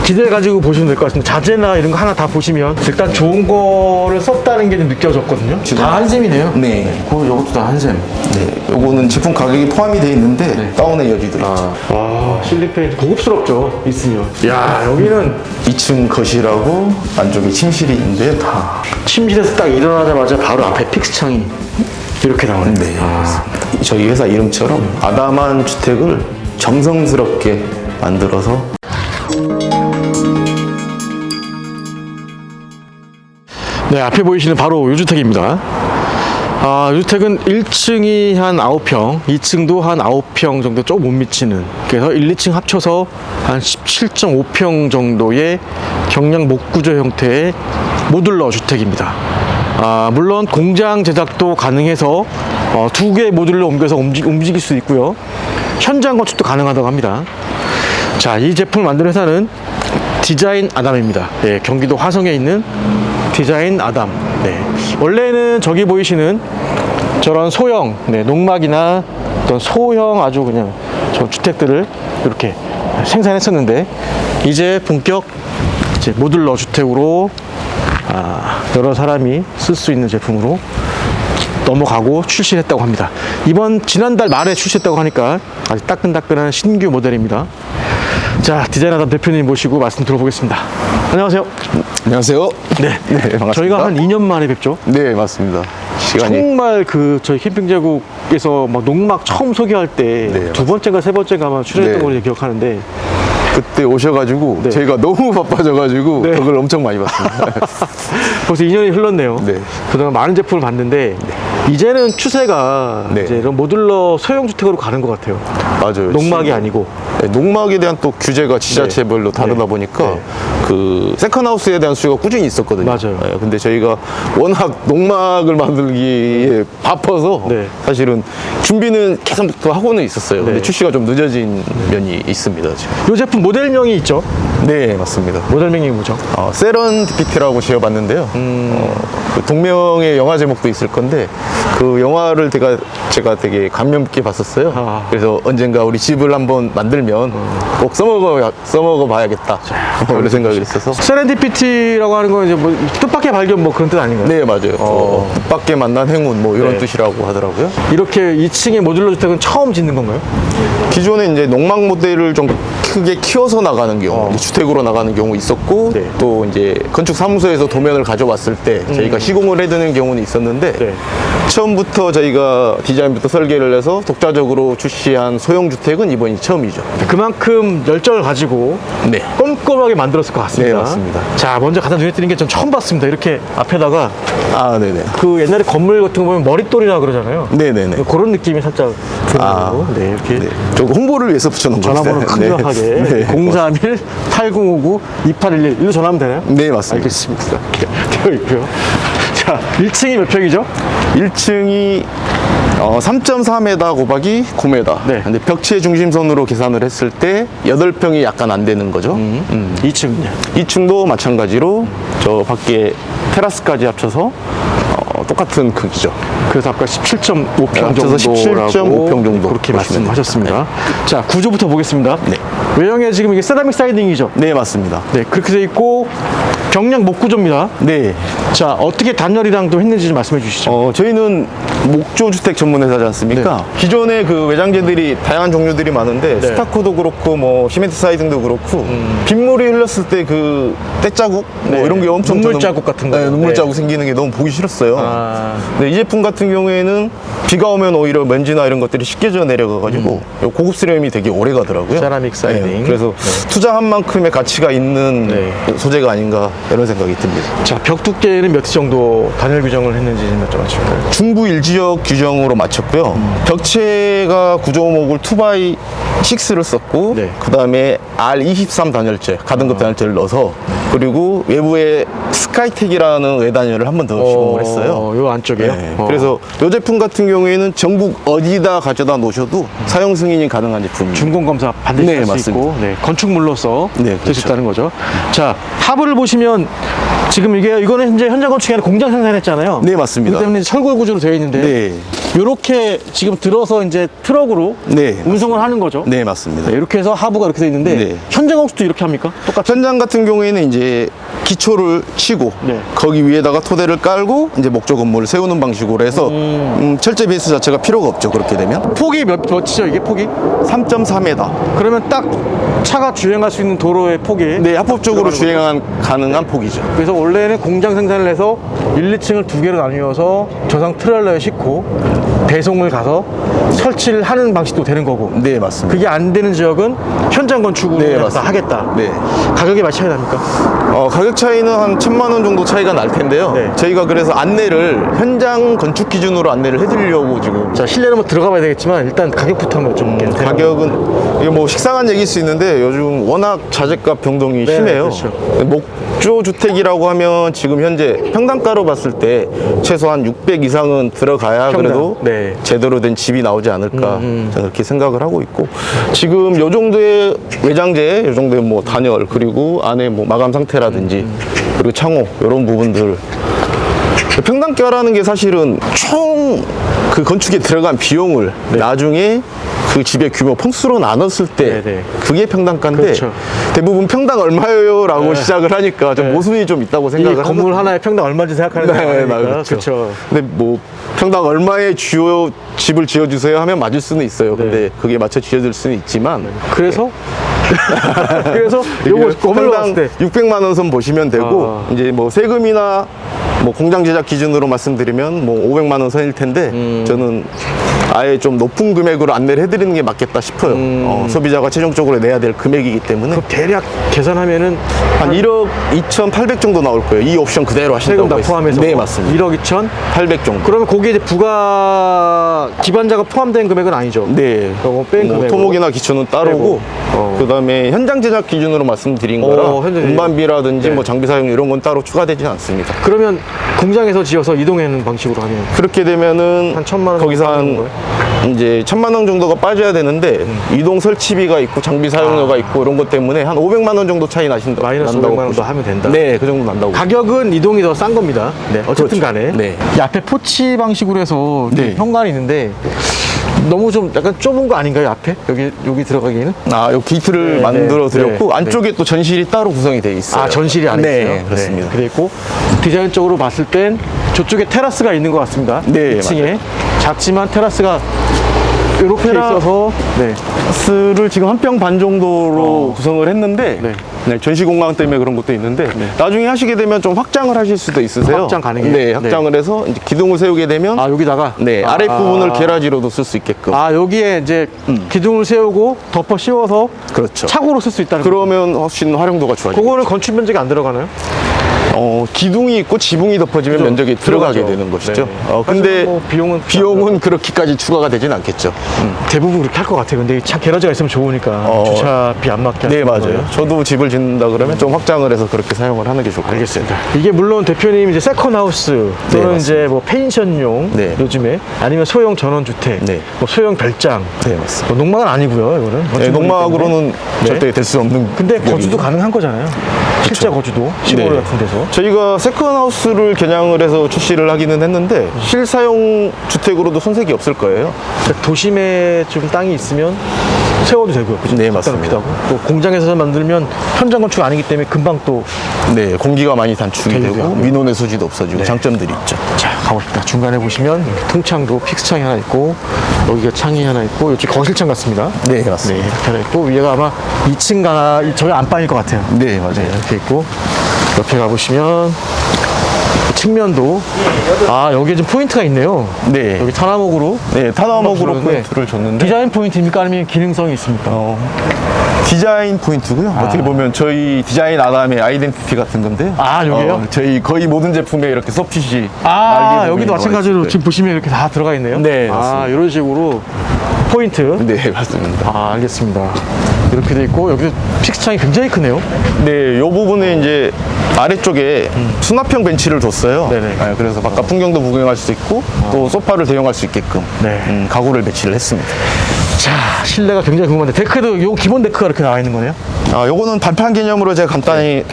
기대 가지고 보시면 될 것 같습니다. 자재나 이런 거 하나 다 보시면 일단 좋은 거를 썼다는 게 좀 느껴졌거든요. 다 한샘이네요. 네. 이것도 다 한샘. 네. 요거는 제품 가격이 포함이 되어 있는데 다운의 여지도 있죠. 와, 실링 페인트 고급스럽죠. 있으면. 야, 여기는 2층 거실하고 안쪽에 침실이 있는데 다. 침실에서 딱 일어나자마자 바로 앞에 픽스창이 이렇게 나오네. 네. 저희 회사 이름처럼 아담한 주택을 정성스럽게 만들어서. 네, 앞에 보이시는 바로 이 주택입니다. 이 주택은 1층이 한 9평, 2층도 한 9평 정도 조금 못 미치는, 그래서 1, 2층 합쳐서 한 17.5평 정도의 경량 목구조 형태의 모듈러 주택입니다. 물론 공장 제작도 가능해서 2개의 모듈러 옮겨서 움직일 수 있고요. 현장 건축도 가능하다고 합니다. 자, 이 제품을 만든 회사는 디자인 아담입니다. 네, 경기도 화성에 있는 디자인 아담. 네. 원래는 저기 보이시는 저런 소형, 농막이나 어떤 소형 아주 그냥 저 주택들을 이렇게 생산했었는데, 이제 본격 이제 모듈러 주택으로 여러 사람이 쓸 수 있는 제품으로 넘어가고 출시를 했다고 합니다. 지난달 말에 출시했다고 하니까 아주 따끈따끈한 신규 모델입니다. 자, 디자인하던 대표님 모시고 말씀 들어보겠습니다. 안녕하세요. 안녕하세요. 네, 반갑습니다. 저희가 한 2년 만에 뵙죠. 네, 맞습니다. 시간이. 정말 저희 캠핑 제국에서 막 농막 처음 소개할 때 네, 두 번째가 세 번째가 아마 출연했던 네. 걸로 기억하는데, 그때 오셔가지고 네. 저희가 너무 바빠져가지고 네. 덕을 엄청 많이 봤습니다. 벌써 2년이 흘렀네요. 네. 그동안 많은 제품을 봤는데 이제는 추세가 네. 이제 이런 모듈러 소형 주택으로 가는 것 같아요. 맞아요. 농막이 지금, 아니고. 네, 농막에 대한 또 규제가 지자체별로 다르다 네. 보니까 네. 그 세컨하우스에 대한 수요가 꾸준히 있었거든요. 맞아요. 네, 근데 저희가 워낙 농막을 만들기에 바빠서 네. 사실은 준비는 계속부터 하고는 있었어요. 근데 네. 출시가 좀 늦어진 면이 있습니다. 지금. 이 제품 모델명이 있죠? 네, 맞습니다. 모델명이 뭐죠? 세런디피티라고 지어봤는데요. 그 동명의 영화 제목도 있을 건데 그 영화를 제가 되게 감명 깊게 봤었어요. 그래서 언젠가 우리 집을 한번 만들면 꼭 써먹어 봐야겠다. 이런 생각이 있어서. 세렌디피티라고 하는 건 이제 뭐 뜻밖의 발견 뭐 그런 뜻 아닌가요? 네, 맞아요. 뜻밖에 만난 행운 뭐 이런 네. 뜻이라고 하더라고요. 이렇게 2층의 모듈러 주택은 처음 짓는 건가요? 기존에 이제 농막 모델을 좀 크게 키워서 나가는 경우, 이제 주택으로 나가는 경우 있었고, 네. 또 이제 건축사무소에서 도면을 가져왔을 때 저희가 시공을 해드는 경우는 있었는데, 네. 처음부터 저희가 디자인부터 설계를 해서 독자적으로 출시한 소형 주택은 이번이 처음이죠. 그만큼 열정을 가지고 네. 꼼꼼하게 만들었을 것 같습니다. 네, 맞습니다. 자, 먼저 가장 눈에 띄는 게 전 처음 봤습니다. 이렇게 앞에다가 네네. 그 옛날에 건물 같은 거 보면 머릿돌이라 그러잖아요. 네네네. 그런 느낌이 살짝 드는 거. 네, 이렇게 네. 저 홍보를 위해서 붙여놓은 거예요. 전화번호 큰명하게 네. 031-8059-2811 일로 전화하면 되나요? 네, 맞습니다. 알겠습니다. 되어 있고요. 자, 1층이 몇 평이죠? 1층이 3.4m 곱하기 9m. 네. 근데 벽체 중심선으로 계산을 했을 때 8평이 약간 안 되는 거죠. 2층은요? 2층도 마찬가지로 저 밖에 테라스까지 합쳐서 똑같은 크기죠. 그래서 아까 17.5평 합쳐서 정도라고 17.5평 정도 그렇게 보시면 말씀하셨습니다. 자, 구조부터 보겠습니다. 네. 외형에 지금 이게 세라믹 사이딩이죠? 네, 맞습니다. 네, 그렇게 돼 있고 경량 목구조입니다. 네. 자, 어떻게 단열이랑 또 했는지 좀 말씀해 주시죠. 저희는 목조 주택 전문 회사지 않습니까? 기존에 그 외장재들이 다양한 종류들이 많은데 네. 스타코도 그렇고 뭐 시멘트 사이딩도 그렇고 빗물이 흘렀을 때 그 때자국 네. 뭐 이런 게 엄청 눈물 저는- 자국 같은 거. 네, 눈물 네. 자국 생기는 게 너무 보기 싫었어요. 아. 네, 이 제품 같은 경우에는 비가 오면 오히려 먼지나 이런 것들이 쉽게 져 내려가가지고 고급스러움이 되게 오래 가더라고요. 세라믹 사이딩. 네, 그래서 투자한 만큼의 가치가 있는 네. 소재가 아닌가 이런 생각이 듭니다. 자, 벽 두께는 몇 정도 단열 규정을 했는지 좀 여쭤봐주실까요? 중부 일지역 규정으로 맞췄고요. 벽체가 구조목을 2x6를 썼고, 네. 그 다음에 R23 단열재, 가등급 단열재를 넣어서, 그리고 외부에 스카이텍이라는 외단열을 한 번 더 시공을 했어요. 요 안쪽에요? 네. 그래서 이 제품 같은 경우에는 전국 어디다 가져다 놓으셔도 사용 승인이 가능한 제품입니다. 준공 검사 반드시 네, 할 수 맞습니다. 있고, 네, 건축물로서 네, 될 수 그렇죠. 있다는 거죠. 자, 하부를 보시면 지금 이거는 이제 현장 건축이 아니라 공장 생산했잖아요. 네, 맞습니다. 그렇기 때문에 철골 구조로 되어 있는데 네. 이렇게 지금 들어서 이제 트럭으로 네. 운송을 하는 거죠. 네, 맞습니다. 네, 이렇게 해서 하부가 이렇게 돼 있는데 네. 현장 호수도 이렇게 합니까? 똑같이? 현장 같은 경우에는 이제 기초를 치고 네. 거기 위에다가 토대를 깔고 이제 목조 건물을 세우는 방식으로 해서 철제 베이스 자체가 필요가 없죠. 그렇게 되면 폭이 몇이죠 이게 폭이? 3.4m. 그러면 딱 차가 주행할 수 있는 도로의 폭이 네, 합법적으로 들어가는 가능한 폭이죠. 그래서 원래는 공장 생산을 해서 1, 2층을 두 개로 나뉘어서 저상 트레일러에 싣고 배송을 가서 설치를 하는 방식도 되는 거고 네, 맞습니다. 그게 안 되는 지역은 현장 건축으로 네, 해서 맞습니다. 하겠다. 네. 가격이 많이 차이 납니까? 가격 차이는 한 1,000만 원 정도 차이가 날 텐데요. 네. 저희가 그래서 안내를 현장 건축 기준으로 안내를 해드리려고 지금. 자, 실내로 한번 들어가 봐야 되겠지만 일단 가격부터 한번 여쭤볼게요. 가격은 이게 뭐 식상한 얘기일 수 있는데 요즘 워낙 자재값 변동이 네, 심해요. 그렇죠. 목조 주택이라고 하면 지금 현재 평당가로 봤을 때 최소한 600 이상은 들어가야 평당. 그래도 네. 제대로 된 집이 나오지 않을까 저는 그렇게 생각을 하고 있고 지금 요 정도의 외장재, 요 정도의 뭐 단열 그리고 안에 뭐 마감 상태라든지 그리고 창호 이런 부분들 평당가라는 게 사실은 총 그 건축에 들어간 비용을 나중에 그 집의 규모 평수로 나눴을 때 네네. 그게 평당가인데 그렇죠. 대부분 평당 얼마예요? 라고 네. 시작을 하니까 좀 네. 모순이 좀 있다고 이 생각을 건물 하나에 평당 얼마인지 생각하는 사람이 네, 많으니까. 그렇죠. 그렇죠. 근데 뭐 평당 얼마의 주요 집을 지어주세요 하면 맞을 수는 있어요. 근데 네. 그게 맞춰 지어질 수는 있지만 그래서 그래서 요거 건물로 봤을 평당 때 600만 원 선 보시면 되고 이제 뭐 세금이나 뭐 공장 제작 기준으로 말씀드리면 뭐 500만 원 선일 텐데 저는 아예 좀 높은 금액으로 안내를 해드리는 게 맞겠다 싶어요. 소비자가 최종적으로 내야 될 금액이기 때문에 그럼 대략 계산하면은 한 1억 2,800 정도 나올 거예요. 이 옵션 그대로 하신다고 세금 다 했어요. 포함해서 네, 맞습니다. 1억 2천 800 정도. 그러면 거기에 이제 부가 기반자가 포함된 금액은 아니죠? 네. 그거 뺀 금액으로. 토목이나 기초는 따로고, 빼고. 그다음에 현장 제작 기준으로 말씀드린 거라 현장 제작. 운반비라든지 네. 뭐 장비 사용 이런 건 따로 추가되지 않습니다. 그러면 공장에서 지어서 이동하는 방식으로 하면 그렇게 되면은 한 1,000만 원 거기서 정도 한 하는 거예요? 이제 1,000만 원 정도가 빠져야 되는데 이동 설치비가 있고 장비 사용료가 있고 이런 것 때문에 한 500만 원 정도 차이 나신다. 마이너스 난다고 500만 원도 보시면. 하면 된다. 네, 그 정도 난다고. 가격은 이동이 더 싼 겁니다. 네, 어쨌든 그렇죠. 간에. 네. 이 앞에 포치 방식으로 해서 네. 현관이 있는데 너무 좀 약간 좁은 거 아닌가요? 앞에? 여기 들어가기에는? 요 게이트를 네, 만들어 네, 드렸고 네. 안쪽에 또 전실이 따로 구성이 되어 있어요. 아, 전실이 안에 네, 있어요? 그렇습니다. 네, 있고 디자인적으로 봤을 땐 저쪽에 테라스가 있는 것 같습니다. 네, 2층에 작지만 테라스가 이렇게 있어서 네. 테라스를 지금 한 평 반 정도로 구성을 했는데 네. 네, 전시 공간 때문에 그런 것도 있는데 나중에 하시게 되면 좀 확장을 하실 수도 있으세요. 확장 가능해요? 네, 확장을 해서 이제 기둥을 세우게 되면 아, 여기다가 네, 아, 아랫부분을 게라지로도 쓸 수 있게끔. 아, 여기에 이제 기둥을 세우고 덮어 씌워서 그렇죠. 차고로 쓸 수 있다는 거. 그러면 훨씬 활용도가 좋아지죠. 그거는 건축 면적이 안 들어가나요? 기둥이 있고 지붕이 덮어지면 그죠. 면적이 들어가게 들어가죠. 되는 것이죠. 네. 근데 하지만 뭐 비용은 그렇게까지 추가가 되진 않겠죠. 대부분 그렇게 할 것 같아요. 근데 차 게러지가 있으면 좋으니까 주차비 안 맞게 네, 하는 맞아요. 거예요. 저도 집을 짓는다 그러면 좀 확장을 해서 그렇게 사용을 하는 게 좋을 것 같아요. 알겠습니다. 이게 물론 대표님 이제 세컨하우스 또는 맞습니다. 이제 뭐 펜션용 네. 요즘에 아니면 소형 전원주택, 네. 뭐 소형 별장, 네, 맞습니다. 뭐 농막은 아니고요. 이거는 네, 건축물이기 농막으로는 때문에. 절대 될 수 없는. 근데 거주도 구역이죠. 가능한 거잖아요. 실제 거주도 시골 네. 같은 데서. 저희가 세컨하우스를 겨냥을 해서 출시를 하기는 했는데 실사용 주택으로도 손색이 없을 거예요. 그러니까 도심에 좀 땅이 있으면 세워도 되고요. 그죠? 네, 갖다 맞습니다. 놓기도 하고. 또 공장에서 만들면 현장 건축 아니기 때문에 금방 또 네, 공기가 많이 단축이 되기도 되고 하고요. 민원의 소지도 없어지고 장점들이 있죠. 자, 가봅시다. 중간에 보시면 이렇게 통창도 픽스창이 하나 있고 여기가 창이 하나 있고 이쪽 거실창 같습니다. 네, 맞습니다. 네, 이렇게 하나 있고 위에가 아마 2층 가나 저희 안방일 것 같아요. 네, 맞아요. 네, 이렇게 있고 옆에 가보시면 측면도 여기에 좀 포인트가 있네요. 네. 여기 타나목으로 네, 타나목으로 줬는데 포인트를 줬는데 디자인 포인트입니까 아니면 기능성이 있습니까? 디자인 포인트고요. 어떻게 보면 저희 디자인 아담의 아이덴티티 같은 건데요. 아, 여기요? 저희 거의 모든 제품에 이렇게 소핏이 여기도 마찬가지로 지금 보시면 이렇게 다 들어가 있네요. 네, 아, 맞습니다. 이런 식으로 포인트. 네, 맞습니다. 아, 알겠습니다. 이렇게 돼 있고 여기도 픽스창이 굉장히 크네요. 네, 이 부분에 이제 아래쪽에 수납형 벤치를 뒀어요. 네네. 네, 그래서 바깥 풍경도 구경할 수 있고 또 소파를 대용할 수 있게끔 네. 가구를 배치를 했습니다. 자, 실내가 굉장히 궁금한데 데크도 요 기본 데크가 이렇게 나와 있는 거네요? 요거는 발판 개념으로 제가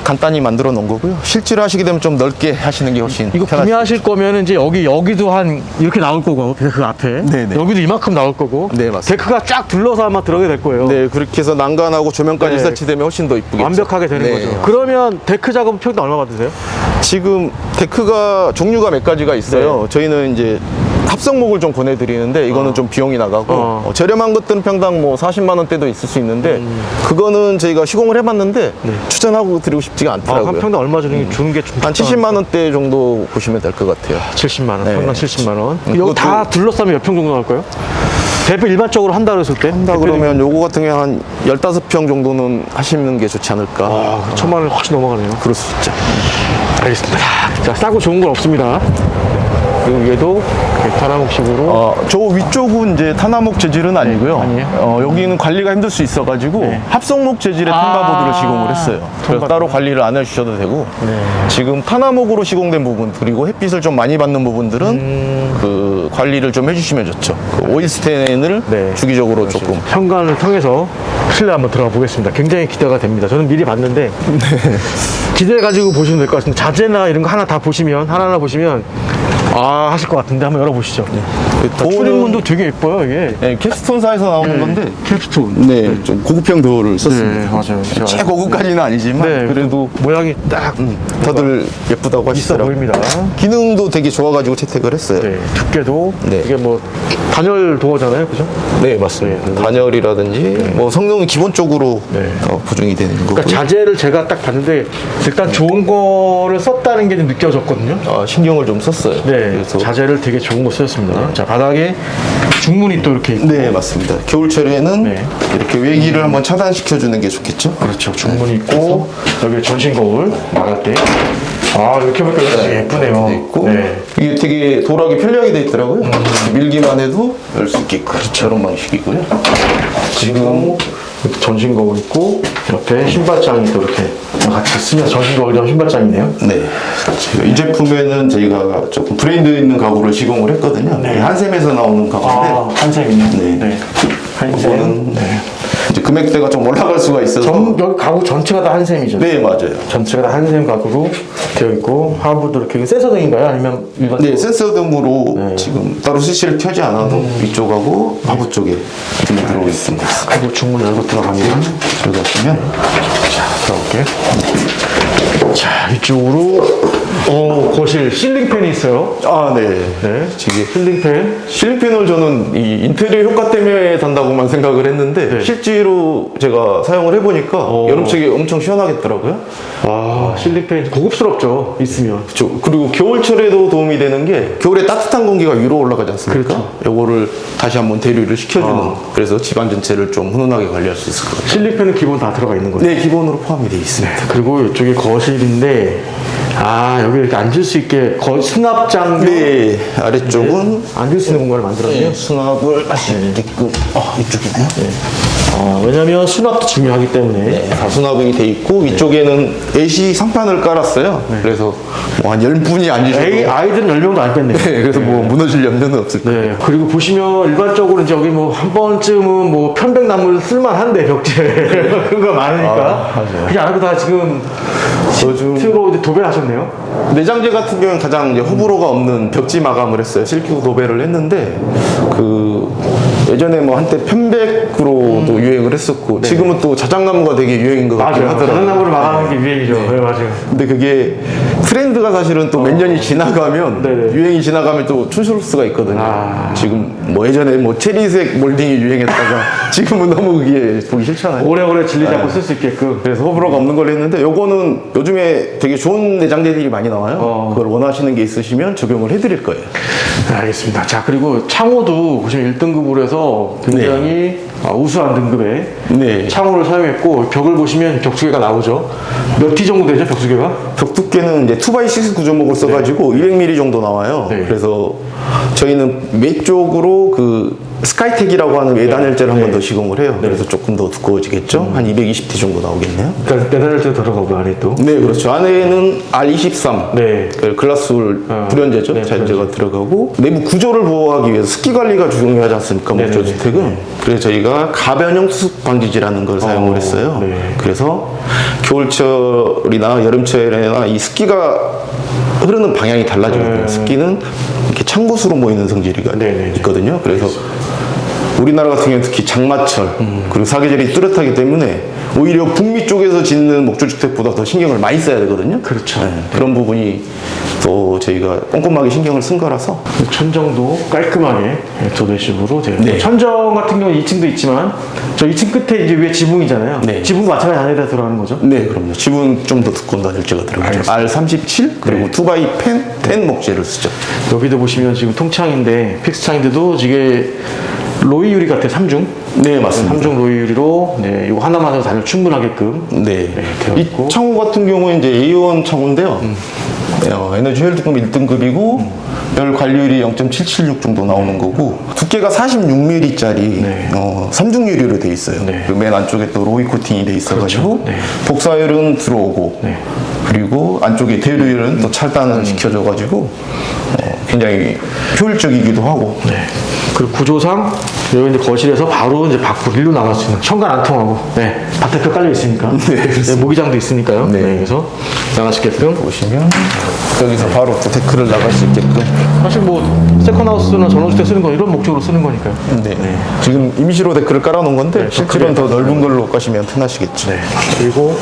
간단히 만들어 놓은 거고요. 실제로 하시게 되면 좀 넓게 하시는 게 훨씬 이거 편하시죠. 구매하실 거면 이제 여기도 한 이렇게 나올 거고 그 앞에 네네. 여기도 이만큼 나올 거고 네, 맞습니다. 데크가 쫙 둘러서 아마 들어가게 될 거예요. 네, 그렇게 해서 난간하고 조명까지 네. 설치되면 훨씬 더 이쁘겠죠. 완벽하게 되는 네. 거죠. 그러면 데크 작업 평당 얼마 받으세요? 지금 데크가 종류가 몇 가지가 있어요. 저희는 이제 합성목을 좀 권해드리는데 이거는 좀 비용이 나가고 저렴한 것들은 평당 뭐 40만 원대도 있을 수 있는데 그거는 저희가 시공을 해봤는데 추천하고 드리고 싶지가 않더라고요. 한 평당 얼마 주는 게 좀 한 70만 원대 정도 보시면 될 것 같아요. 70만 원, 네. 평당 70만 원. 그것도- 이거 다 둘러싸면 몇 평 정도 나올까요? 대표 일반적으로 한다 그랬을 때? 한다 그러면 요거 같은 경우 한 15평 정도는 하시는 게 좋지 않을까. 천만 원이 훨씬 넘어가네요. 그럴 수 있죠. 알겠습니다. 자, 싸고 좋은 건 없습니다. 그리고 위에도 이렇게 타나목식으로 저 위쪽은 이제 타나목 재질은 아니고요. 아니에요? 여기는 관리가 힘들 수 있어가지고 합성목 재질의 턴바보드를 시공을 했어요. 그래서 따로 관리를 안 해주셔도 되고 지금 타나목으로 시공된 부분 그리고 햇빛을 좀 많이 받는 부분들은 그 관리를 좀 해주시면 좋죠. 그 오일 스텐을 네. 주기적으로 조금. 현관을 통해서 실내 한번 들어가 보겠습니다. 굉장히 기대가 됩니다. 저는 미리 봤는데 기대 가지고 보시면 될 것 같습니다. 자재나 이런 거 하나 다 보시면 하나하나 보시면 하실 것 같은데 한번 열어보시죠. 출입문도 되게 예뻐요 이게. 네, 캡스톤사에서 나오는 건데 캡스톤. 네, 좀 고급형 도어를 썼습니다. 맞아요. 최고급까지는 아니지만 네, 그래도 모양이 딱 다들 예쁘다고 있어 하시더라고요. 보입니다. 기능도 되게 좋아가지고 채택을 했어요. 네, 두께도 네. 이게 뭐 단열 도어잖아요, 그죠? 네, 맞습니다. 단열이라든지 뭐 성능은 기본적으로 보증이 되는 거고요. 그러니까 자재를 제가 딱 봤는데 일단 좋은 거를 썼다는 게 좀 느껴졌거든요. 신경을 좀 썼어요. 네, 그래서 자재를 되게 좋은 거 쓰였습니다. 자, 바닥에 중문이 또 이렇게 있고. 네, 맞습니다. 겨울철에는 네. 이렇게 외기를 한번 차단시켜 주는 게 좋겠죠. 그렇죠. 중문이 있고 여기 전신 거울 나갈 때. 이렇게 보니까 예쁘네요. 돼 있고 네. 이게 되게 도락이 편리하게 돼 있더라고요. 밀기만 해도 열 수 있게끔 저런 방식이고요. 지금 이렇게 전신 거울 있고 옆에 신발장이 또 이렇게 같이 쓰면 전신 거울이랑 신발장이네요. 네. 이 제품에는 저희가 조금 브랜드 있는 가구를 시공을 했거든요. 한샘에서 나오는 가구인데 한샘이요. 네. 한샘. 이거는 네. 이제 금액대가 좀 올라갈 수가 있어서 여기 가구 전체가 다 한샘이죠. 네, 맞아요. 전체가 다 한샘 가구로 되어 있고 하부도 이렇게 센서등인가요? 아니면 일반? 네, 센서 등으로 지금 따로 스위치를 켜지 않아도 위쪽하고 하부 쪽에 등이 들어오고 있습니다. 그리고 중문 열고 들어가면 들어가시면 들어볼게요. 자, 이쪽으로 거실 실링팬이 있어요. 네. 네. 이게 실링팬. 실린펜을 저는 이 인테리어 효과 때문에 단다고만 생각을 했는데 실제로 제가 사용을 해보니까 여름책이 엄청 시원하겠더라고요. 실링팬 고급스럽죠. 있으면. 그렇죠. 그리고 겨울철에도 도움이 되는 게 겨울에 따뜻한 공기가 위로 올라가지 않습니까? 요거를 다시 한번 대류를 시켜주는 그래서 집안 전체를 좀 훈훈하게 관리할 수 있을 것 같아요. 실링팬은 기본 다 들어가 있는 거예요. 네, 기본으로 포함이 되어 있습니다. 그리고 이쪽이 거실인데 여기 이렇게 앉을 수 있게 수납장. 네, 아래쪽은 앉을 수 있는 공간을 만들었네요. 수납을 하시게끔 이쪽이네요. 왜냐면 수납도 중요하기 때문에. 다 수납이 돼 있고 위쪽에는 AC 상판을 깔았어요. 그래서 뭐 한 10분이 앉으셔도 아이들은 10명도 안 뺐네요. 네, 그래서 뭐 무너질 염려는 없을 거예요. 네. 그리고 보시면 일반적으로 이제 여기 뭐 한 번쯤은 뭐 편백나무를 쓸만한데 벽지에 그런 거 많으니까. 맞아요. 그게 안 하고 다 지금 시트로 이제 도배를 하셨네요. 내장재 같은 경우는 가장 이제 호불호가 없는 벽지 마감을 했어요. 실큐 도배를 했는데 그 예전에 뭐 한때 편백으로도 유행을 했었고 지금은 또 자작나무가 되게 유행인 것 같긴 맞아요. 하더라고요. 자작나무를 마감하는 게 유행이죠. 네, 맞아요. 근데 그게 트렌드가 사실은 또 몇 년이 지나가면 네네. 유행이 지나가면 또 촌스러울 수가 있거든요. 지금 뭐 예전에 뭐 체리색 몰딩이 유행했다가 지금은 너무 그게 보기 싫잖아요. 오래오래 질리지 않고 쓸 수 있게끔. 그래서 호불호가 없는 걸 했는데 요거는 요즘에 되게 좋은 내장재들이 많이 나와요. 그걸 원하시는 게 있으시면 적용을 해드릴 거예요. 알겠습니다. 자, 그리고 창호도 보시면 1등급으로 해서 굉장히 우수한 등급의 네. 창호를 사용했고 벽을 보시면 벽수계가 나오죠. 몇 T 정도 되죠, 벽수계가? 벽 두께는 이제 2x6 구조목을 써가지고 200mm 정도 나와요. 네. 그래서 저희는 매 쪽으로 그 스카이텍이라고 하는 외단열재를 한 번 더 시공을 해요. 네. 그래서 조금 더 두꺼워지겠죠. 한 220T 정도 나오겠네요. 그러니까 내단열재 들어가고 안에 또. 네, 그렇죠. 안에는 R23 네. 그 글라스울 불연제죠. 네, 자연제가 들어가고 내부 구조를 보호하기 위해서 습기 관리가 중요하지 않습니까? 네, 목조주택은. 네. 그래서 저희가 가변형 수습 방지지라는 걸 사용을 했어요. 네. 그래서 겨울철이나 여름철에나 이 습기가 흐르는 방향이 달라지거든요. 습기는 이렇게 창구수로 모이는 성질이가 네, 네, 네. 있거든요. 그래서 우리나라 같은 경우는 특히 장마철 그리고 사계절이 뚜렷하기 때문에 오히려 북미 쪽에서 짓는 목조주택보다 더 신경을 많이 써야 되거든요. 그렇죠. 그런 부분이 또 저희가 꼼꼼하게 신경을 쓴 거라서 천정도 깔끔하게 도대식으로 되어 있고 네. 천정 같은 경우는 2층도 있지만 저 2층 끝에 이제 위에 지붕이잖아요. 네. 지붕도 마찬가지 안에다 들어가는 거죠? 네, 그럼요. 지붕 좀 더 두꺼운 단열재가 들어가죠. R37 그리고 2x 펜 목재를 쓰죠. 여기도 보시면 지금 통창인데 픽스창인데도 이게 로이 유리 같아요. 3중. 네, 맞습니다. 3중 로이 유리로 네, 이거 하나만 해도 단열 충분하게끔 네. 되어 이 있고. 창호 같은 경우에 이제 A1 창호인데요. 에너지 효율등급 1등급이고 열 관리율이 0.776 정도 나오는 거고 두께가 46mm짜리 네. 3중 유리로 돼 있어요. 네. 그리고 맨 안쪽에 또 로이 코팅이 돼 있어가지고 그렇죠. 네. 복사율은 들어오고 네. 그리고 안쪽에 대류율은 또 찰단을 시켜줘가지고 굉장히 효율적이기도 하고 네. 그리고 구조상 여기 이제 거실에서 바로 이제 밖으로 일로 나갈 수 있는 현관 안 통하고 네. 밭대표 깔려 있으니까 네, 모기장도 있으니까요. 네. 네. 그래서 나갈 수 있게끔 보시면 여기서 바로 또 데크를 나갈 수 있게끔 사실 뭐 세컨하우스나 전원주택 쓰는 건 이런 목적으로 쓰는 거니까요. 네. 지금 임시로 데크를 깔아놓은 건데 네, 실제로는 더 넓은 걸로 까시면 편하시겠죠. 네. 그리고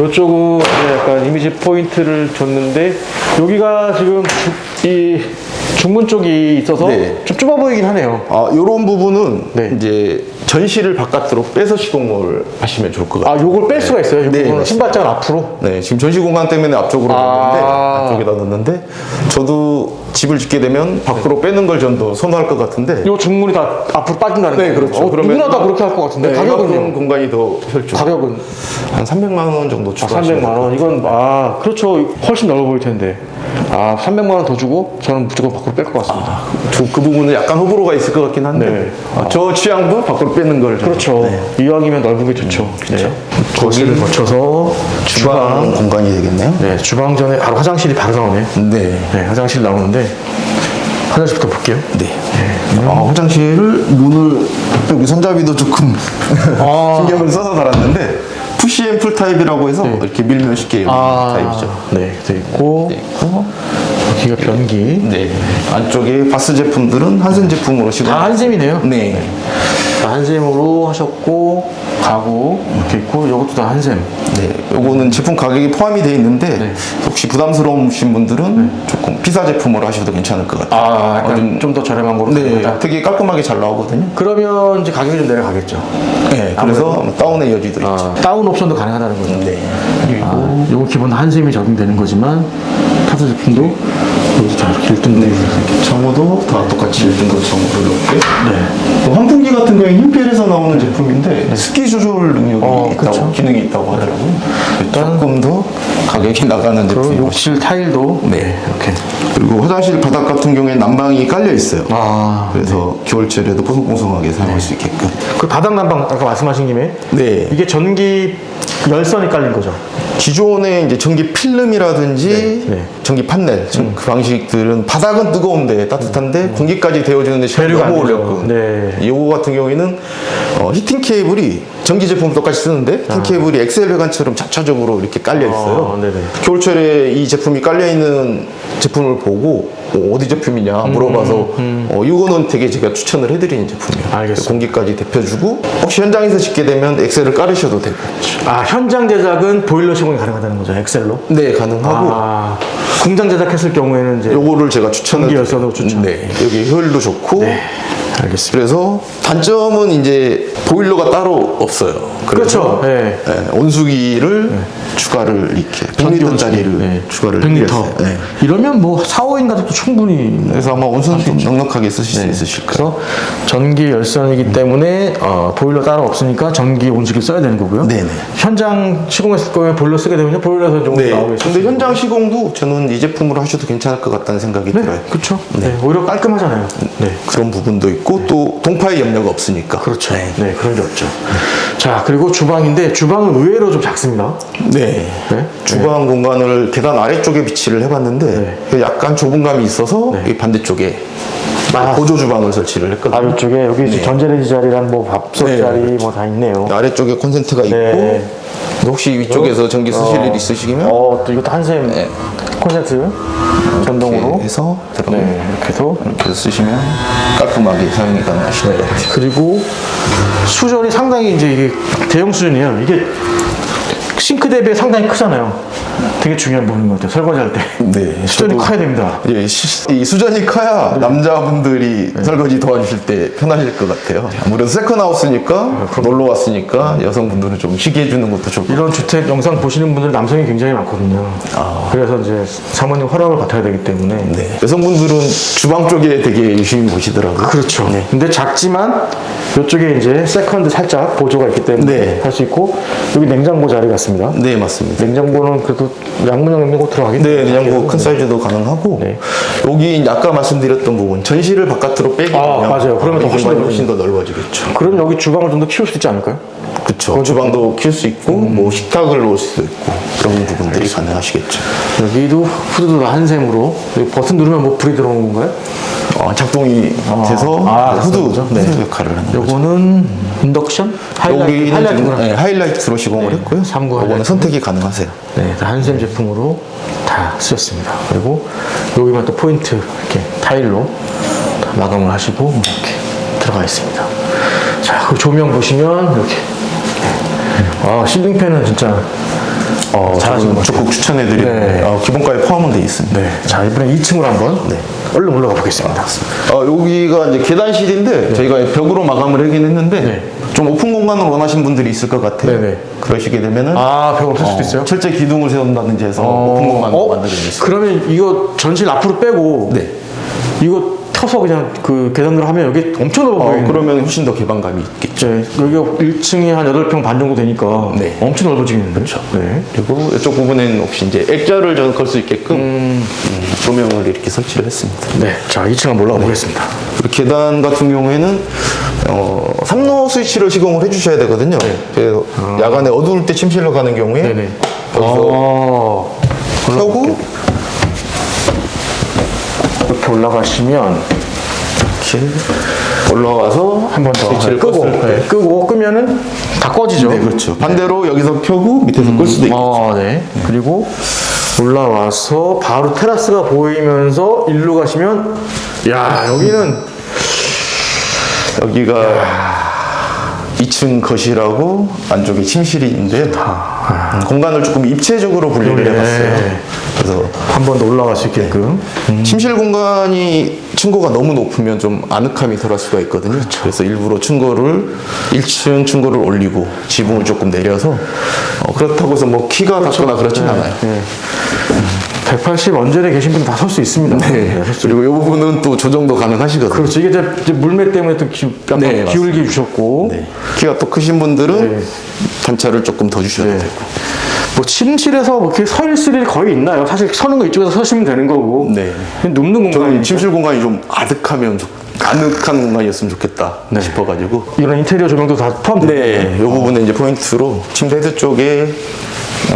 이쪽은 이제 약간 이미지 포인트를 줬는데 여기가 지금 이 중문 쪽이 있어서 네. 좀 좁아 보이긴 하네요. 요런 부분은 네. 이제 전시를 바깥으로 빼서 시공을 하시면 좋을 것 같아요. 아, 요걸 뺄 수가 있어요. 네, 요거는 맞습니다. 신발장을 앞으로. 네, 지금 전시 공간 때문에 앞쪽으로 넣었는데 아. 안쪽에다 넣었는데 저도 집을 짓게 되면 밖으로 빼는 걸 전 더 선호할 것 같은데. 요 중문이 다 앞으로 빠진다는 네, 거예요. 그렇죠. 누구나 다 그렇게 할 것 같은데 네, 가격은요? 이만큼 공간이 더 혈중. 가격은 한 300만 원 정도 추가하시면 300만 원. 이건 그렇죠. 훨씬 넓어 보일 텐데. 300만 원 더 주고 저는 무조건 밖으로 뺄 것 같습니다. 그 부분은 약간 호불호가 있을 것 같긴 한데 네. 저 취향도 밖으로 빼는 걸 좀. 그렇죠. 네. 이왕이면 넓은 게 좋죠. 네. 거실을 거기 거쳐서 주방 공간이 되겠네요. 네, 주방 전에 바로 화장실이 바로 나오네요. 네. 네, 화장실 나오는데 화장실부터 볼게요. 네. 화장실을 문을 여기 손잡이도 조금 신경을 써서 달았는데 푸시앤풀 타입이라고 해서 이렇게 밀면 쉽게 열리는 타입이죠. 네, 돼 있고 여기가 변기. 네. 안쪽에 바스 제품들은 한센 제품으로 시공. 다 한샘이네요. 네. 다 한샘으로 하셨고 가구 이렇게 있고 이것도 다 한샘. 네. 요거는 제품 가격이 포함이 되어 있는데 혹시 부담스러우신 분들은 조금 피사 제품으로 하셔도 괜찮을 것 같아요. 약간 좀 더 저렴한 거로. 네. 되게 깔끔하게 잘 나오거든요. 그러면 이제 가격이 좀 내려가겠죠. 네. 그래서 다운의 여지도 있죠. 다운 옵션도 가능하다는 거죠. 네. 요거 기본 한샘이 적용되는 거지만 타사 제품도 여기서 다 이렇게 1등급. 창호도 다 똑같이 1등급 창호로 이렇게. 네. 또 환풍기 같은 경우에 흰펠에서 나오는 제품인데 습기 조절 능력이 있다고 그쵸. 기능이 있다고 하더라고요. 조금 더 가격이 나가는 그리고 제품이 욕실 타일도 이렇게. 그리고 화장실 바닥 같은 경우에 난방이 깔려 있어요. 네. 그래서 겨울철에도 뽀송뽀송하게 사용할 수 있게끔. 그 바닥 난방 아까 말씀하신 김에 네. 이게 전기 열선이 깔린 거죠. 기존의 이제 전기 필름이라든지 네. 전기 판넬 그 방식들은 바닥은 뜨거운데 따뜻한데 공기까지 데워주는데 시간이 배류가 너무 안 되죠. 어렵고 네. 이거 같은 경우에는 히팅 케이블이 전기 제품 똑같이 쓰는데 히팅 케이블이 엑셀 배관처럼 자차적으로 이렇게 깔려 있어요. 네네. 겨울철에 이 제품이 깔려 있는 제품을 보고 어디 제품이냐 물어봐서 이거는 되게 제가 추천을 해드리는 제품이에요. 알겠습니다. 공기까지 데펴주고 혹시 현장에서 짓게 되면 엑셀을 깔으셔도 되고. 현장 제작은 보일러 시공이 가능하다는 거죠. 엑셀로. 네, 가능하고. 공장 제작했을 경우에는 이제 요거를 제가 추천을 전기 열선으로 추천. 네, 여기 효율도 좋고. 네, 알겠습니다. 그래서 단점은 이제 보일러가 따로 없어요. 그렇죠. 그래서 네. 추가를 추가를 이렇게 100리터짜리를 추가를 100리터. 드렸어요. 네. 이러면 뭐 4, 5인 가족도 충분히. 그래서 아마 온수는 좀 넉넉하게 쓰실 수 있으실 거예요. 그래서 전기 열선이기 때문에 보일러 따로 없으니까 전기 온수기를 써야 되는 거고요. 네네. 현장 시공했을 거면 보일러 쓰게 되면 보일러에서 좀 네. 나오겠어요. 근데 현장 시공도 저는 이 제품으로 하셔도 괜찮을 것 같다는 생각이 들어요. 그렇죠. 네. 오히려 깔끔하잖아요. 네. 그런 부분도 있고 또 동파의 염려가 없으니까. 그렇죠. 네, 그런 게 없죠. 자, 그리고 주방인데 주방은 의외로 좀 작습니다. 네. 네? 주방 공간을 계단 아래쪽에 비치를 해봤는데 약간 좁은 감이 있어서 이 반대쪽에 보조 주방을 설치를 했거든요. 아래쪽에 여기 전자레인지 자리랑 뭐 밥솥 자리 뭐 다 있네요. 아래쪽에 콘센트가 있고 네. 혹시 위쪽에서 전기 쓰실 일 있으시면 또 이것도 한샘 콘센트 전동으로 이렇게 해서 들어가요. 이렇게 해서 이렇게 해서 쓰시면 깔끔하게 사용이 가능하실 것 같아요. 그리고 수전이 상당히 이제 이게 대형 수전이에요. 이게 싱크 대비에 상당히 크잖아요. 되게 중요한 부분인 것 같아요. 설거지할 때. 네, 수전이 커야 됩니다. 예, 이 수전이 커야 남자분들이 설거지 도와주실 때 편하실 것 같아요. 아무래도 세컨하우스니까 놀러 왔으니까 여성분들은 좀 쉬게 해주는 것도 좋고. 이런 주택 영상 보시는 분들 남성이 굉장히 많거든요. 그래서 이제 사모님 허락을 받아야 되기 때문에. 네. 여성분들은 주방 쪽에 되게 유심히 보시더라고요. 그렇죠. 근데 작지만 이쪽에 이제 세컨드 살짝 보조가 있기 때문에 할 수 있고 여기 냉장고 자리 같습니다. 네, 맞습니다. 냉장고는 그래도 양문형 있는 거 들어가겠네요. 네, 냉장고 큰 사이즈도 가능하고 여기 아까 말씀드렸던 부분 전시를 바깥으로 빼게 되면 맞아요. 그러면 더 훨씬 더 넓어지겠죠. 그럼 여기 주방을 좀 더 키울 수 있지 않을까요? 그렇죠. 주방도 키울 수 있고 뭐 식탁을 놓을 수도 있고 그런 부분들이 가능하시겠죠. 여기도 후드도 한샘으로 여기 버튼 누르면 뭐 불이 들어오는 건가요? 작동이 돼서 후드 역할을 하는 거죠. 요거는 인덕션? 여기는 하이라이트구나. 지금 하이라이트로 시공을 했고요. 3구 요거는 하이라이트. 선택이 가능하세요. 네, 다 한샘 제품으로 다 쓰셨습니다. 그리고 여기만 또 포인트 이렇게 타일로 다 마감을 하시고 이렇게 들어가 있습니다. 자, 그 조명 보시면 이렇게. 실링팬은 진짜 잘하신 것 같아요. 적극 추천해드리고 기본가에 포함은 되어 있습니다. 자, 이번에 2층으로 한번 얼른 올라가 보겠습니다. 여기가 이제 계단실인데 저희가 벽으로 마감을 하긴 했는데 좀 오픈 공간을 원하시는 분들이 있을 것 같아요. 그러시게 되면은 벽 없을 수도 있어요? 철제 기둥을 세운다든지 해서 오픈 공간을 만들어드릴 수 있어요. 그러면 이거 전실 앞으로 빼고 이거 터서 그냥 그 계단으로 하면 여기 엄청 넓어 보이는. 그러면 훨씬 더 개방감이 있겠죠. 여기가 1층이 한 8평 반 정도 되니까 엄청 넓어지겠는데. 그렇죠. 그리고 이쪽 부분에는 혹시 이제 액자를 걸 수 있게끔 조명을 이렇게 설치를 했습니다. 자, 2층 한번 올라가 보겠습니다. 그리고 계단 같은 경우에는 3로 스위치를 시공을 해주셔야 되거든요. 그래서 야간에 어두울 때 침실로 가는 경우에 여기서 켜고 이렇게 올라가시면 이렇게 올라와서 한 번 더 스위치를 끄고 껐을 때 끄면은 다 꺼지죠. 네, 그렇죠. 반대로 여기서 켜고 밑에서 끌 수도 있고. 그리고 올라와서 바로 테라스가 보이면서 일로 가시면 여기가 2층 거실하고 안쪽에 침실인데 공간을 조금 입체적으로 분리를 해봤어요. 그래서 한 번 더 올라갈 수 있게끔. 침실 공간이 층고가 너무 높으면 좀 아늑함이 덜할 수가 있거든요. 그래서 일부러 1층 층고를 올리고 지붕을 조금 내려서 그렇다고 해서 뭐 키가 낮거나 그렇진 않아요. 180 언저리에 계신 분 다 설 수 있습니다. 그리고 이 부분은 또 조정도 가능하시거든요. 그렇죠. 이게 이제 물매 때문에 또 약간 기울기 주셨고. 키가 또 크신 분들은 단차를 조금 더 주셔야 되고. 뭐 침실에서 뭐 이렇게 서 있을 일이 거의 있나요? 사실 서는 거 이쪽에서 서시면 되는 거고. 그냥 눕는 공간이. 저는 침실 공간이 좀 아늑한 공간이었으면 좋겠다 싶어가지고. 이런 인테리어 조명도 다 포함돼요. 이 부분에 이제 포인트로 침대 헤드 쪽에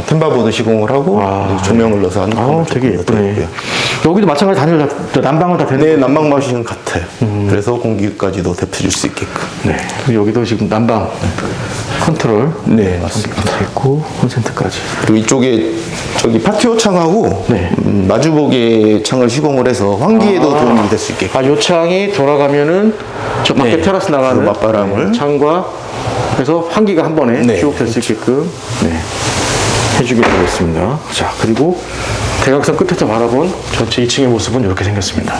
템바보드 시공을 하고 조명을 넣어서 하는 거 되게 예쁘네. 여기도 마찬가지 단열 난방을 다 되는. 난방 마신 같아요. 그래서 공기까지도 데펴줄 수 있게끔. 그리고 여기도 지금 난방 컨트롤. 맞습니다. 있고 콘센트까지. 그리고 이쪽에 저기 파티오 창하고 마주보게 창을 시공을 해서 환기에도 도움이 될 수 있게끔. 요 창이 돌아가면은 저 밖에 테라스 나가는 그 맞바람을 창과 그래서 환기가 한 번에 쭉 될 수 있게끔 해주게 되겠습니다. 자, 그리고 대각선 끝에서 바라본 전체 2층의 모습은 이렇게 생겼습니다.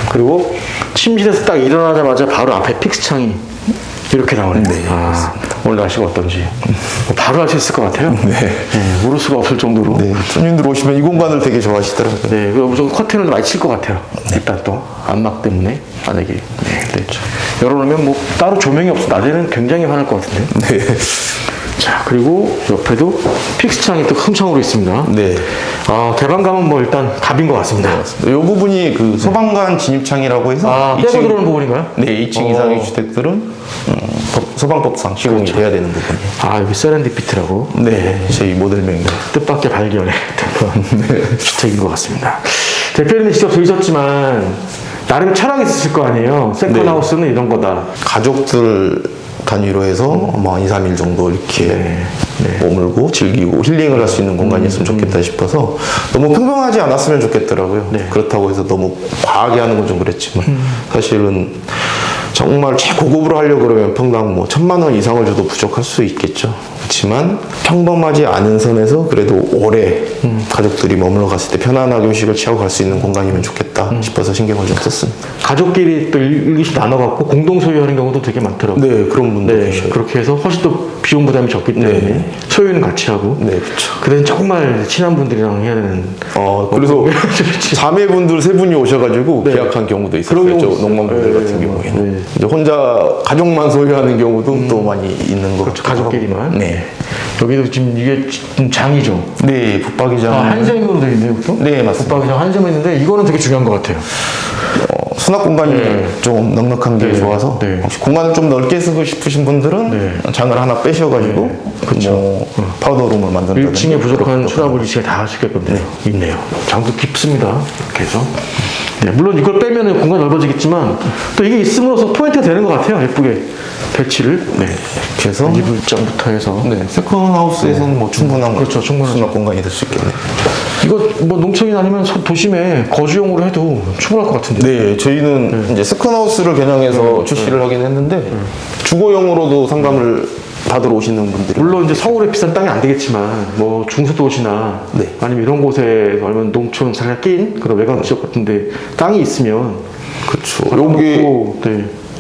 그리고 침실에서 딱 일어나자마자 바로 앞에 픽스 창이 이렇게 나오네요. 오늘 날씨가 어떤지 바로 알 수 있을 것 같아요. 모를 수가 없을 정도로. 손님들 오시면 이 공간을 되게 좋아하시더라고요. 무조건 커튼을 많이 칠 것 같아요. 일단 또 안막 때문에 만약에 열어놓으면 뭐 따로 조명이 없어 낮에는 굉장히 화날 것 같은데. 자, 그리고 옆에도 픽스창이 또 큰 창으로 있습니다. 네. 개방감은 뭐 일단 갑인 것 같습니다. 이 부분이 그 소방관 진입창이라고 해서 떼고 들어오는 부분인가요? 네, 2층 이상의 주택들은 소방법상 시공이 돼야 되는 부분이에요. 여기 세렌디피트라고. 네, 저희 모델명입니다. 뜻밖의 발견에 주택인 것 같습니다. 대표님이 직접 보셨지만 나름 철학이 있으실 거 아니에요. 세컨하우스는 이런 거다. 가족들 단위로 해서 뭐 한 2, 3일 정도 이렇게 머물고 즐기고 힐링을 할 수 있는 공간이었으면 좋겠다 싶어서 너무 평평하지 않았으면 좋겠더라고요. 그렇다고 해서 너무 과하게 하는 건 좀 그랬지만 사실은 정말 최고급으로 하려고 그러면 평당 뭐 1,000만 원 이상을 줘도 부족할 수 있겠죠. 그렇지만 평범하지 않은 선에서 그래도 오래 가족들이 머물러 갔을 때 편안하게 휴식을 취하고 갈 수 있는 공간이면 좋겠다 싶어서 신경을 좀 썼습니다. 가족끼리 또 일기씩 나눠갖고 공동 소유하는 경우도 되게 많더라고요. 네, 그런 분들 계셔요. 그렇게 해서 훨씬 또 비용 부담이 적기 때문에 소유는 같이 하고. 네, 그렇죠. 그래서 정말 친한 분들이랑 해야 되는. 그래서 자매분들 3분이 오셔가지고 계약한 경우도 있었어요. 그런 저 경우 농man분들 같은 경우에는. 이제 혼자 가족만 소유하는 경우도 또 많이 있는 것 그렇죠. 같아요. 가족끼리만. 네. 여기도 지금 이게 지금 장이죠. 네, 붙박이장. 한샘으로 되어 있네요, 또? 네, 맞습니다. 붙박이장 한샘이 있는데 이거는 되게 중요한 것 같아요. 수납 공간이 좀 넉넉한 게 좋아서 혹시 공간을 좀 넓게 쓰고 싶으신 분들은 장을 하나 빼셔가지고 뭐 파우더룸을 만든다든지 1층에 부족한 수납을 이제 다 할 수 있게끔 있네요. 장도 깊습니다. 이렇게 해서. 물론 이걸 빼면 공간이 넓어지겠지만 또 이게 있음으로써 포인트가 되는 것 같아요. 예쁘게 배치를. 그래서 이불장부터 해서. 세컨하우스에서는 뭐 충분한 그렇죠. 충분한 수납 공간이 될 수 있겠네요. 이거 뭐 농촌이 아니면 도심에 거주용으로 해도 충분할 것 같은데. 네, 저희는 이제 세컨하우스를 겨냥해서 출시를 하긴 했는데 주거용으로도 상담을 받으러 오시는 분들이 물론 이제 서울에 비싼 땅이 안 되겠지만 뭐 중소도시나 아니면 이런 곳에 아니면 농촌 잘 낀 그런 외곽 지역 같은데 땅이 있으면 그렇죠. 여기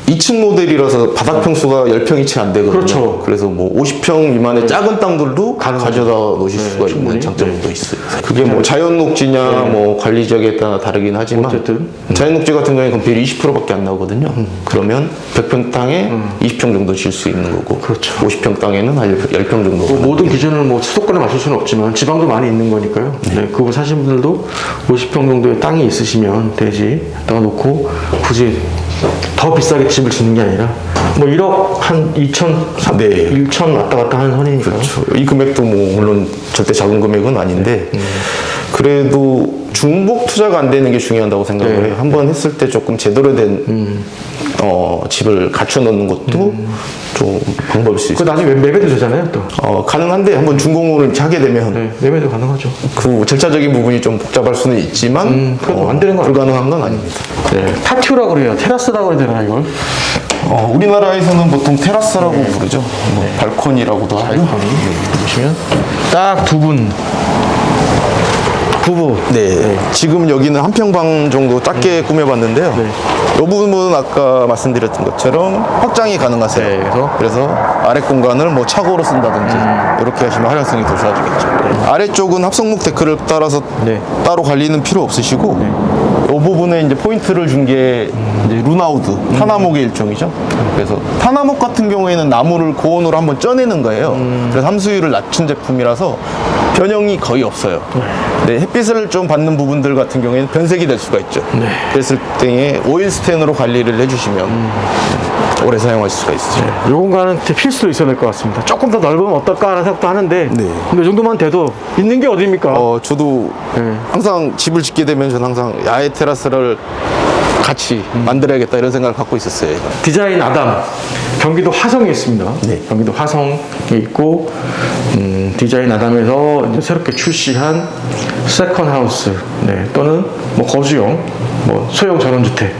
2층 모델이라서 바닥 평수가 10평 이치 안 되거든요. 그렇죠. 그래서 뭐 50평 미만의 작은 땅들도 가져다 놓으실 수가 있는 장점도 있어요. 그게 뭐 자연 녹지냐 뭐 관리 지역에 따라 다르긴 하지만 어쨌든 자연 녹지 같은 경우에 건폐율이 20%밖에 안 나오거든요. 그러면 100평 땅에 20평 정도 질 수 있는 거고 그렇죠. 50평 땅에는 한 10평 정도. 모든 기준을 뭐 수도권에 맞출 수는 없지만 지방도 많이 있는 거니까요. 그거 사신 분들도 50평 정도의 땅이 있으시면 대지에다가 놓고 굳이 더 비싸게 집을 짓는 게 아니라 뭐 1억 한 2천, 1천 왔다 갔다 하는 선이니까요. 그렇죠. 이 금액도 뭐 물론 절대 작은 금액은 아닌데 그래도 중복 투자가 안 되는 게 중요하다고 생각을 해요. 한번 했을 때 조금 제대로 된 집을 갖춰 놓는 것도 좀 방법일 수 있어요. 나중에 매매도 되잖아요, 또. 가능한데 한번 준공을 하게 되면 매매도 가능하죠. 그 절차적인 부분이 좀 복잡할 수는 있지만 안 되는 건 불가능한 건 아닙니다. 파티오라고 그래요. 테라스라고 해야 되나 이걸? 우리나라에서는 보통 테라스라고 부르죠. 뭐 발코니라고도 하고. 보시면 딱 두 분. 부부. 지금 여기는 한 평방 정도 작게 꾸며봤는데요. 이 부분은 아까 말씀드렸던 것처럼 확장이 가능하세요. 그래서 아래 공간을 뭐 차고로 쓴다든지 이렇게 하시면 활용성이 더 좋아지겠죠. 아래쪽은 합성목 데크를 따라서 따로 관리는 필요 없으시고 이 부분에 이제 포인트를 준 게 루나우드, 타나목의 일종이죠. 그래서 타나목 같은 경우에는 나무를 고온으로 한번 쪄내는 거예요. 그래서 함수율을 낮춘 제품이라서 변형이 거의 없어요. 햇빛을 좀 받는 부분들 같은 경우에는 변색이 될 수가 있죠. 그랬을 때에 오일 스텐으로 관리를 해주시면 오래 사용하실 수가 있으죠. 이 공간은 필수로 있어야 될 것 같습니다. 조금 더 넓으면 어떨까 하는 생각도 하는데 근데 이 정도만 돼도 있는 게 어딥니까? 저도 항상 집을 짓게 되면 저는 항상 야외 테라스를 같이 만들어야겠다 이런 생각을 갖고 있었어요. 디자인 아담 경기도 화성에 있습니다. 경기도 화성에 있고 디자인 아담에서 이제 새롭게 출시한 세컨 하우스 또는 뭐 거주용, 뭐 소형 전원주택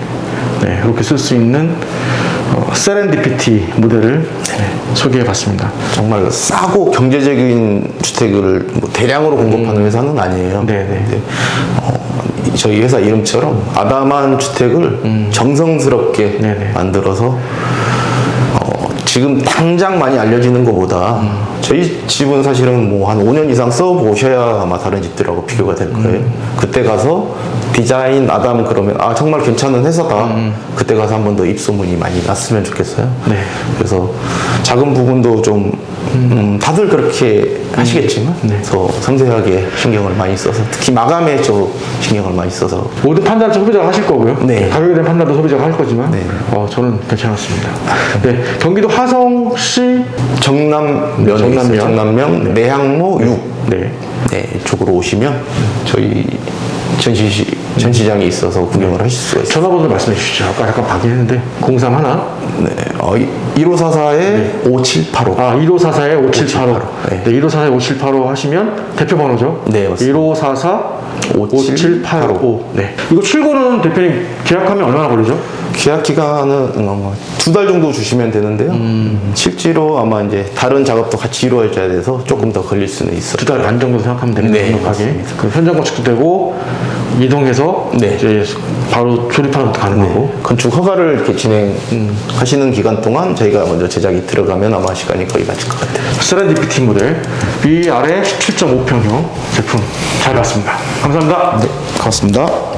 이렇게 쓸 수 있는 세렌디피티 모델을 소개해봤습니다. 정말 싸고 경제적인 주택을 뭐 대량으로 공급하는 회사는 아니에요. 저희 회사 이름처럼 아담한 주택을 정성스럽게 만들어서 지금 당장 많이 알려지는 것보다 저희 집은 사실은 뭐 한 5년 이상 써보셔야 아마 다른 집들하고 비교가 될 거예요. 그때 가서 디자인 아담 그러면 정말 괜찮은 회사다. 그때 가서 한 번 더 입소문이 많이 났으면 좋겠어요. 그래서 작은 부분도 좀 다들 그렇게 하시겠지만 더 섬세하게 신경을 많이 써서 특히 마감에 좀 신경을 많이 써서 모든 판단은 소비자가 하실 거고요. 네. 가격에 대한 판단도 소비자가 할 거지만 네. 저는 괜찮았습니다. 네, 경기도 화성시 정남면에 정남면. 있어요. 정남면 내항로 6 네. 쪽으로 오시면 저희 전시장이 있어서 구경을 하실 수가 있어요. 전화번호 말씀해 주시죠. 아까 잠깐 받긴 했는데 031 네, 1544에 5785. 1544에 5785. 네. 네, 1544에 5785 하시면 대표번호죠. 네, 맞습니다. 1544 5785. 네. 이거 출고는 대표님 계약하면 얼마나 걸리죠? 계약 기간은 2달 정도 주시면 되는데요. 실제로 아마 이제 다른 작업도 같이 이루어져야 돼서 조금 더 걸릴 수는 있어요. 2달 반 정도 생각하면 되는데 네, 넉넉하게. 맞습니다. 그 현장 건축도 되고 이동해서 네. 이제 바로 조립하는 것도 가능하고. 건축 허가를 이렇게 진행하시는 기간 동안 저희가 먼저 제작이 들어가면 아마 시간이 거의 맞을 것 같아요. 세렌디피티 모델 위아래 17.5평형 제품 잘 봤습니다. 감사합니다. 네, 고맙습니다.